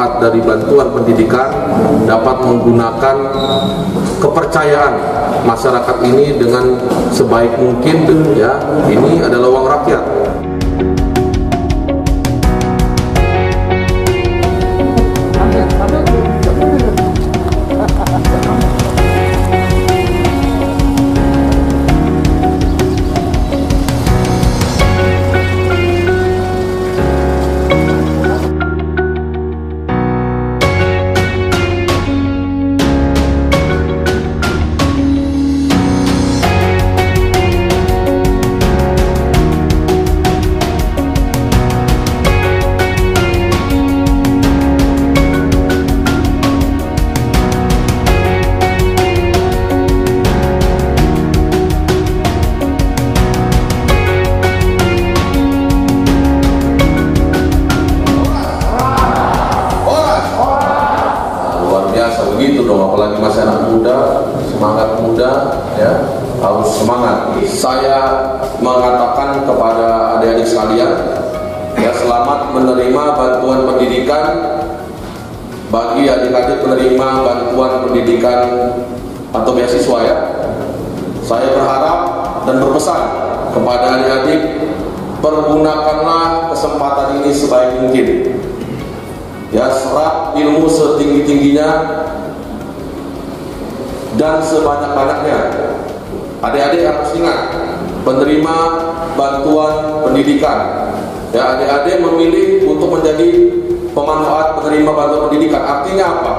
manfaat dari bantuan pendidikan dapat menggunakan kepercayaan masyarakat ini dengan sebaik mungkin, ya. Ini adalah uang rakyat. Begitu dong, apalagi masih anak muda, semangat muda, ya, harus semangat. Saya mengatakan kepada adik-adik sekalian, ya, selamat menerima bantuan pendidikan. Bagi adik-adik penerima bantuan pendidikan atau beasiswa, ya, saya berharap dan berpesan kepada adik-adik, pergunakanlah kesempatan ini sebaik mungkin. Ya, serap ilmu setinggi-tingginya dan sebanyak-banyaknya. Adik-adik harus ingat, penerima bantuan pendidikan, ya, adik-adik memilih untuk menjadi pemanfaat penerima bantuan pendidikan. Artinya apa?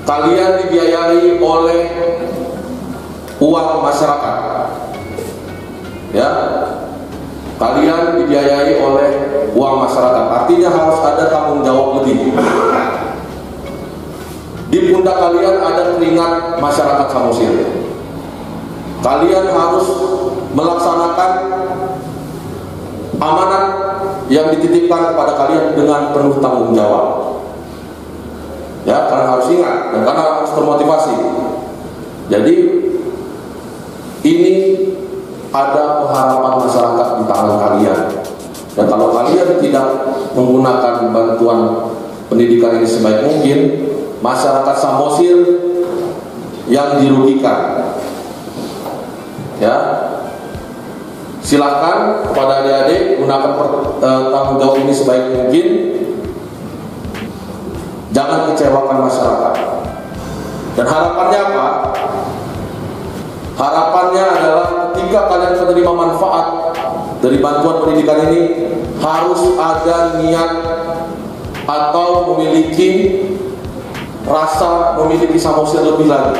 Kalian dibiayai oleh uang masyarakat, ya. Kalian dibiayai oleh uang masyarakat. Artinya harus ada tanggung jawab lebih. Di pundak kalian ada keringat masyarakat Samosir. Kalian harus melaksanakan amanat yang dititipkan kepada kalian dengan penuh tanggung jawab. Ya, kalian harus ingat dan kalian harus termotivasi. Jadi ini ada pengharapan masyarakat di tangan kalian. Dan kalau kalian tidak menggunakan bantuan pendidikan ini sebaik mungkin, masyarakat Samosir yang dirugikan. Ya, silahkan kepada adik-adik gunakan tanggung jawab ini sebaik mungkin. Jangan kecewakan masyarakat. Dan harapannya apa? Harapannya adalah ketika kalian menerima manfaat dari bantuan pendidikan ini, harus ada niat atau memiliki rasa memiliki Samosir lebih lagi.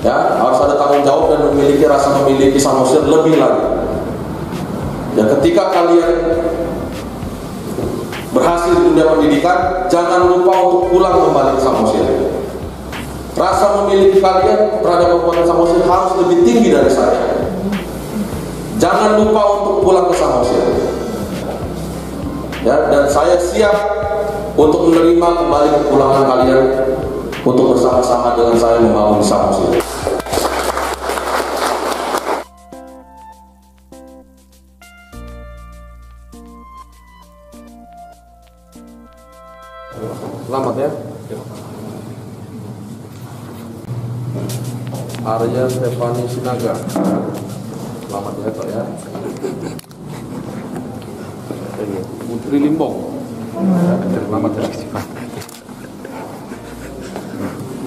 Ya, harus ada tanggung jawab dan memiliki rasa memiliki Samosir lebih lagi. Dan ketika kalian berhasil di dunia pendidikan, jangan lupa untuk pulang kembali ke Samosir. Rasa memiliki kalian terhadap Kabupaten Samosir harus lebih tinggi dari saya. Jangan lupa untuk pulang ke Samosir. Ya, dan saya siap untuk menerima kembali kepulangan kalian untuk bersama-sama dengan saya membangun Samosir. Selamat, ya. Arya Stefani Sinaga. Selamat, ya, Pak, ya. Putri Limbong. Selamat, ya.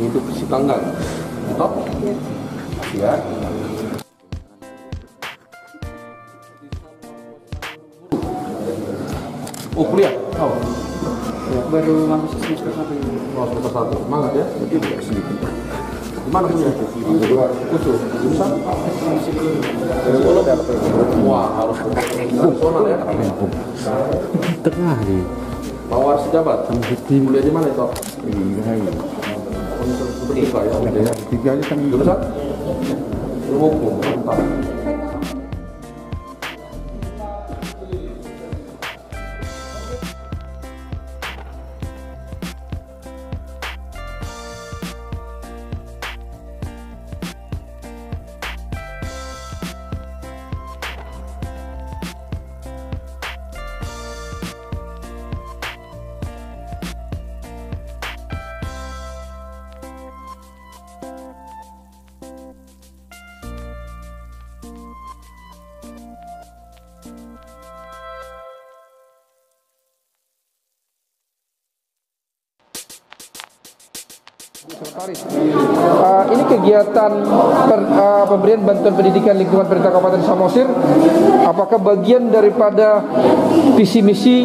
Itu si tanggal. Top. Ya. Oh, kuliah. Oh. Ya, baru masuk semester 1 ini. Oh, semester 1. Semangat, ya. Jadi tidak sedikit. Gimana kuliah? Usul. Jurusan? Wah, harus nasional, ya. Tengah nih. Mawar sejabat. Kuliah di mana itu? Iya. Tiga, ya. Tiga aja kan Jurusan? Ilmu hukum. Mantap. Sekretaris. Ini kegiatan pemberian bantuan pendidikan lingkungan pemerintah Kabupaten Samosir, apakah bagian daripada visi misi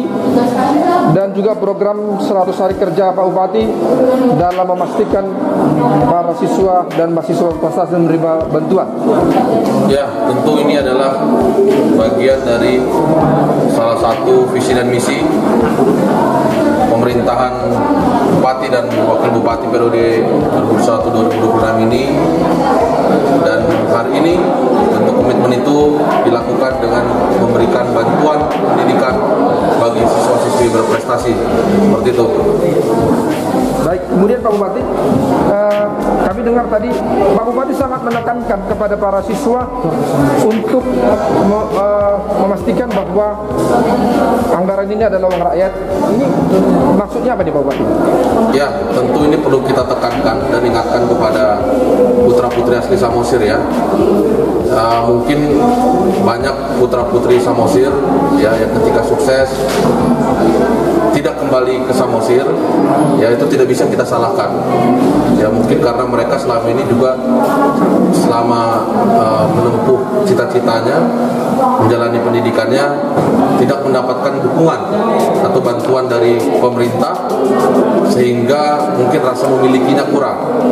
dan juga program 100 hari kerja Pak Bupati dalam memastikan para siswa dan mahasiswa prestasi menerima bantuan? Ya, tentu ini adalah bagian dari salah satu visi dan misi pemerintahan Bupati dan Wakil Bupati periode 2021-2026 ini. Dan hari ini bentuk komitmen itu dilakukan dengan memberikan bantuan pendidikan bagi siswa-siswi berprestasi, seperti itu. Baik, kemudian Pak Bupati, kami dengar tadi Pak Bupati sangat menekankan kepada para siswa untuk memastikan bahwa anggaran ini adalah uang rakyat. Ini maksudnya apa nih Pak Bupati? Ya, tentu ini perlu kita tekankan dan ingatkan kepada putra-putri asli Samosir ya. Mungkin banyak putra-putri Samosir ya yang ketika sukses tidak kembali ke Samosir, ya itu tidak bisa kita salahkan. Ya mungkin karena mereka selama ini juga menempuh cita-citanya, menjalani pendidikannya, tidak mendapatkan dukungan atau bantuan dari pemerintah, sehingga mungkin rasa memilikinya kurang.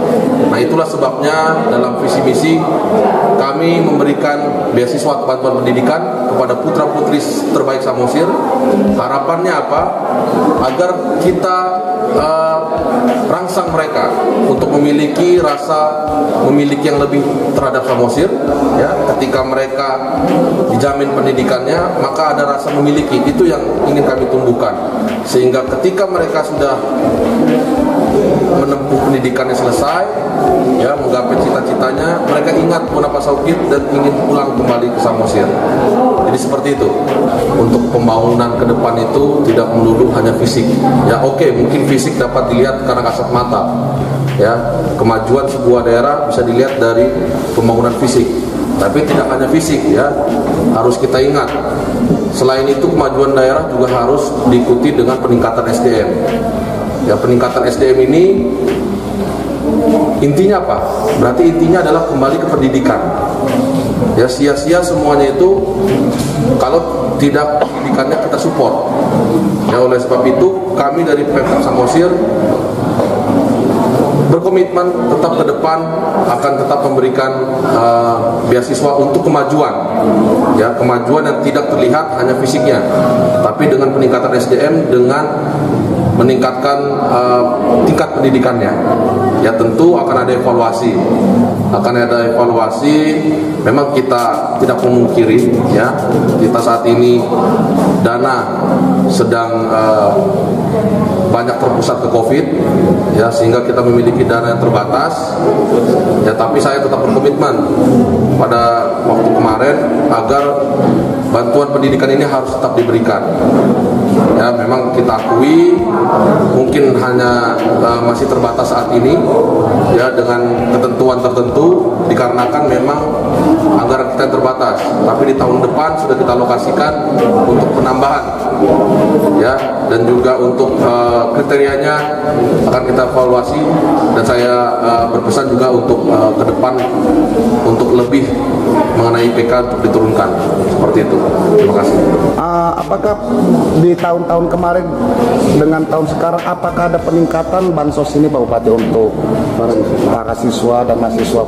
Nah itulah sebabnya dalam visi misi kami memberikan beasiswa bantuan pendidikan kepada putra-putri terbaik Samosir. Harapannya apa? Agar kita rangsang mereka untuk memiliki yang lebih terhadap Samosir ya. Ketika mereka dijamin pendidikannya, maka ada rasa memiliki. Itu yang ingin kami tumbuhkan, sehingga ketika mereka sudah menempuh pendidikannya selesai ya, menggapai cita-citanya, mereka ingat Munafa Saukit dan ingin pulang kembali ke Samosir. Jadi seperti itu. Untuk pembangunan ke depan itu tidak melulu hanya fisik. Ya oke, mungkin fisik dapat dilihat karena kasat mata. Ya, kemajuan sebuah daerah bisa dilihat dari pembangunan fisik. Tapi tidak hanya fisik ya. Harus kita ingat, selain itu kemajuan daerah juga harus diikuti dengan peningkatan SDM. Ya, peningkatan SDM ini intinya apa? Berarti intinya adalah kembali ke pendidikan. Ya, sia-sia semuanya itu kalau tidak pendidikannya kita support. Ya, oleh sebab itu kami dari Pemkab Samosir berkomitmen tetap ke depan akan tetap memberikan beasiswa untuk kemajuan. Ya, kemajuan yang tidak terlihat hanya fisiknya, tapi dengan peningkatan SDM, dengan meningkatkan tingkat pendidikannya. Ya tentu akan ada evaluasi. Memang kita tidak memungkiri ya, kita saat ini dana sedang banyak terpusat ke COVID ya, sehingga kita memiliki dana yang terbatas ya, tapi saya tetap berkomitmen pada waktu kemarin agar bantuan pendidikan ini harus tetap diberikan. Ya, memang kita akui mungkin hanya masih terbatas saat ini ya, dengan ketentuan tertentu dikarenakan memang anggaran kita terbatas. Tapi di tahun depan sudah kita alokasikan untuk penambahan ya, dan juga untuk kriterianya akan kita evaluasi, dan saya berpesan juga untuk ke depan untuk lebih mengenai PK untuk diturunkan, seperti itu. Terima kasih. Apakah di tahun-tahun kemarin dengan tahun sekarang, apakah ada peningkatan bansos ini Pak Bupati untuk para siswa dan mahasiswa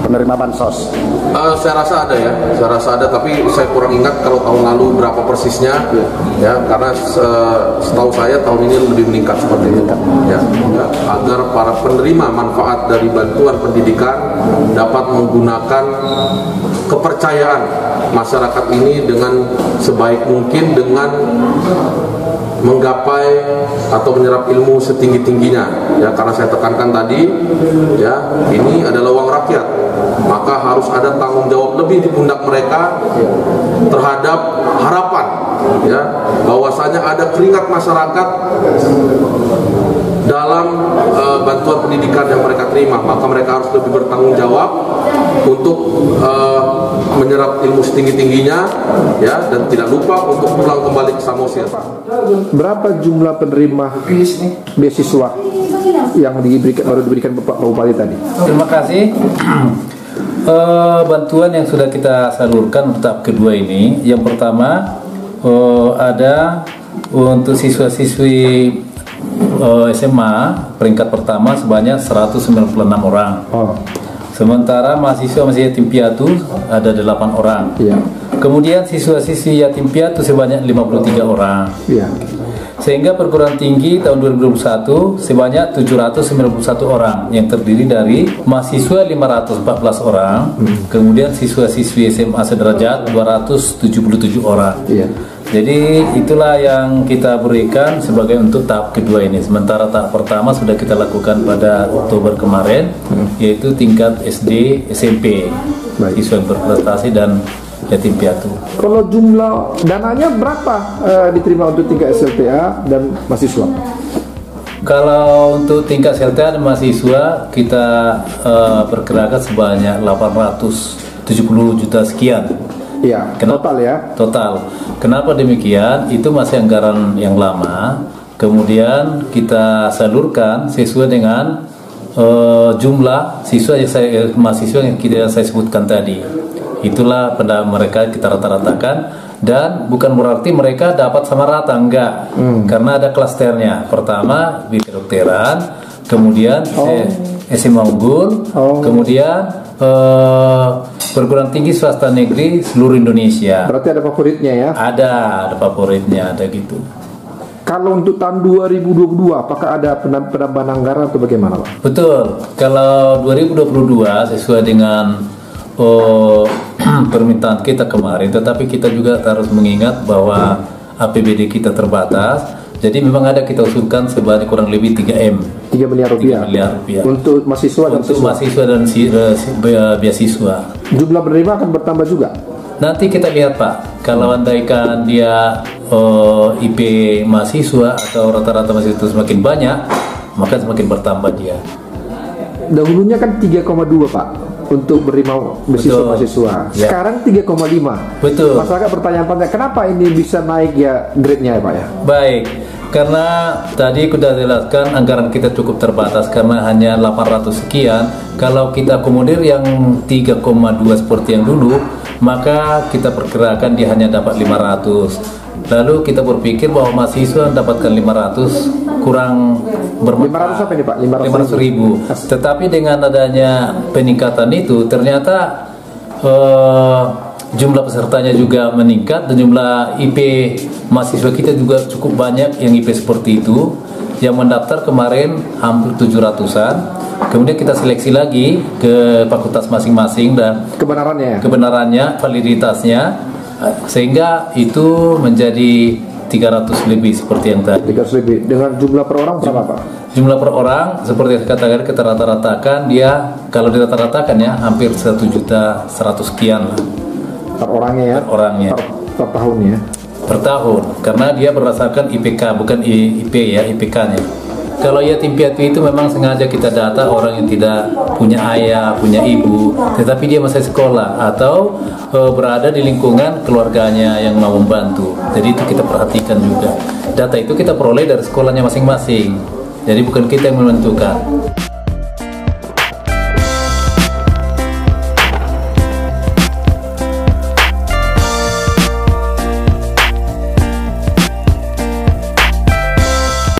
penerima bansos? Saya rasa ada ya, tapi saya kurang ingat kalau tahun lalu berapa persisnya ya, karena setahu saya tahun ini lebih meningkat seperti itu ya, agar para penerima manfaat dari bantuan pendidikan dapat menggunakan kepercayaan masyarakat ini dengan sebaik mungkin, dengan menggapai atau menyerap ilmu setinggi-tingginya ya, karena saya tekankan tadi ya, ini adalah uang rakyat, maka harus ada tanggung jawab lebih di pundak mereka terhadap harapan ya, bahwasanya ada keringat masyarakat dalam bantuan pendidikan yang mereka terima, maka mereka harus lebih bertanggung jawab untuk menyerap ilmu setinggi-tingginya ya, dan tidak lupa untuk pulang kembali ke Samosir. Berapa jumlah penerima beasiswa yang baru diberikan Pak Bupati tadi? Terima kasih. Bantuan yang sudah kita salurkan untuk tahap kedua ini, yang pertama ada untuk siswa-siswi SMA peringkat pertama sebanyak 196 orang. Sementara mahasiswa yatim piatu ada 8 orang. Kemudian siswa-siswi yatim piatu sebanyak 53 orang. Sehingga perguruan tinggi tahun 2021 sebanyak 791 orang yang terdiri dari mahasiswa 514 orang, kemudian siswa-siswi SMA sederajat 277 orang. Jadi itulah yang kita berikan sebagai untuk tahap kedua ini. Sementara tahap pertama sudah kita lakukan pada Oktober kemarin, yaitu tingkat SD, SMP, siswa yang berprestasi dan yatim piatu. Kalau jumlah dananya berapa diterima untuk tingkat SLTA dan mahasiswa? Kalau untuk tingkat SLTA dan mahasiswa kita perkirakan sebanyak 870 juta sekian. Total ya? Total. Kenapa demikian? Itu masih anggaran yang lama. Kemudian kita salurkan sesuai dengan jumlah siswa yang mahasiswa yang saya sebutkan tadi. Itulah pada mereka kita rata-ratakan, dan bukan berarti mereka dapat sama rata, enggak, karena ada klasternya. Pertama di kedokteran, kemudian SMA unggul, kemudian perguruan tinggi swasta negeri seluruh Indonesia. Berarti ada favoritnya ya? Ada favoritnya, ada gitu. Kalau untuk tahun 2022, apakah ada penambahan anggaran atau bagaimana, Pak? Betul. Kalau 2022 sesuai dengan permintaan kita kemarin, tetapi kita juga harus mengingat bahwa APBD kita terbatas. Jadi memang ada kita usulkan sebanyak kurang lebih 3 miliar rupiah untuk mahasiswa dan beasiswa. Jumlah penerima akan bertambah juga. Nanti kita lihat, Pak. Kalau andaikan dia IP mahasiswa atau rata-rata mahasiswa itu semakin banyak, maka semakin bertambah dia. Dahulunya kan 3,2 Pak untuk menerima beasiswa mahasiswa. Sekarang 3,5. Betul. Masyarakat bertanya-tanya kenapa ini bisa naik ya grade-nya ya Pak ya? Baik. Karena tadi sudah jelaskan anggaran kita cukup terbatas karena hanya 800 sekian. Kalau kita akomodir yang 3,2 seperti yang dulu, maka kita perkirakan dia hanya dapat 500. Lalu kita berpikir bahwa mahasiswa mendapatkan 500 kurang bermanfaat. 500 apa ini Pak? 500 ribu. Tetapi dengan adanya peningkatan itu ternyata jumlah pesertanya juga meningkat dan jumlah IP mahasiswa kita juga cukup banyak yang IP seperti itu. Yang mendaftar kemarin hampir 700-an. Kemudian kita seleksi lagi ke fakultas masing-masing dan kebenarannya, validitasnya, sehingga itu menjadi 300 lebih seperti yang tadi. 300 lebih. Dengan jumlah per orang berapa Pak? Jumlah per orang seperti yang katakan kita rata-ratakan dia, kalau dirata-ratakan ya hampir 1.100.000 sekian lah. Per orangnya ya? Per orangnya. Per tahunnya? Per tahun, karena dia berdasarkan IPK bukan IP ya, IPK-nya. Kalau yatim piatu itu memang sengaja kita data orang yang tidak punya ayah, punya ibu, tetapi dia masih sekolah atau berada di lingkungan keluarganya yang mau membantu. Jadi itu kita perhatikan juga. Data itu kita peroleh dari sekolahnya masing-masing. Jadi bukan kita yang menentukan.